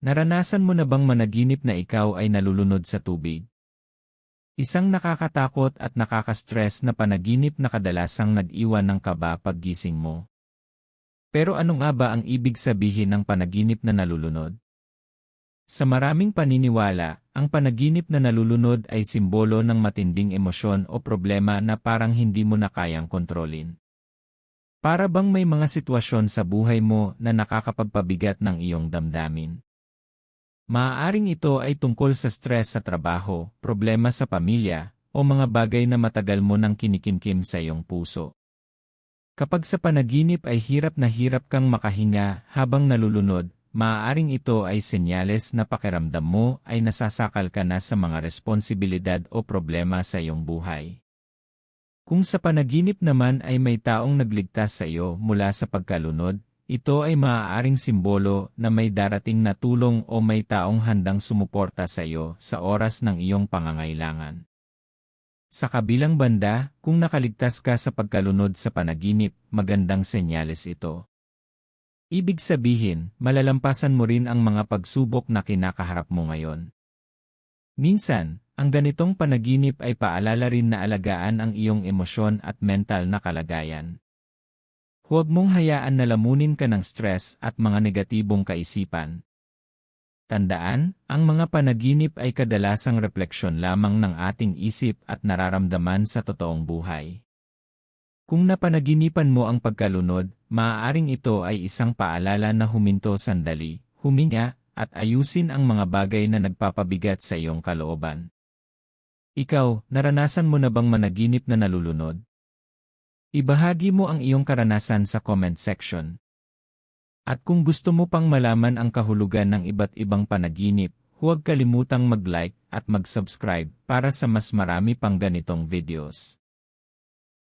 Naranasan mo na bang managinip na ikaw ay nalulunod sa tubig? Isang nakakatakot at nakaka-stress na panaginip na kadalasang nag-iwan ng kaba paggising mo. Pero ano nga ba ang ibig sabihin ng panaginip na nalulunod? Sa maraming paniniwala, ang panaginip na nalulunod ay simbolo ng matinding emosyon o problema na parang hindi mo na kayang kontrolin. Para bang may mga sitwasyon sa buhay mo na nakakapagpabigat ng iyong damdamin? Maaaring ito ay tungkol sa stress sa trabaho, problema sa pamilya, o mga bagay na matagal mo nang kinikimkim sa iyong puso. Kapag sa panaginip ay hirap kang makahinga habang nalulunod, maaaring ito ay senyales na pakiramdam mo ay nasasakal ka na sa mga responsibilidad o problema sa iyong buhay. Kung sa panaginip naman ay may taong nagligtas sa iyo mula sa pagkalunod, ito ay maaaring simbolo na may darating na tulong o may taong handang sumuporta sa iyo sa oras ng iyong pangangailangan. Sa kabilang banda, kung nakaligtas ka sa pagkalunod sa panaginip, magandang senyales ito. Ibig sabihin, malalampasan mo rin ang mga pagsubok na kinakaharap mo ngayon. Minsan, ang ganitong panaginip ay paalala rin na alagaan ang iyong emosyon at mental na kalagayan. Huwag mong hayaan na lamunin ka ng stress at mga negatibong kaisipan. Tandaan, ang mga panaginip ay kadalasang refleksyon lamang ng ating isip at nararamdaman sa totoong buhay. Kung napanaginipan mo ang pagkalunod, maaaring ito ay isang paalala na huminto sandali, huminga, at ayusin ang mga bagay na nagpapabigat sa iyong kalooban. Ikaw, naranasan mo na bang managinip na nalulunod? Ibahagi mo ang iyong karanasan sa comment section. At kung gusto mo pang malaman ang kahulugan ng iba't ibang panaginip, huwag kalimutang mag-like at mag-subscribe para sa mas marami pang ganitong videos.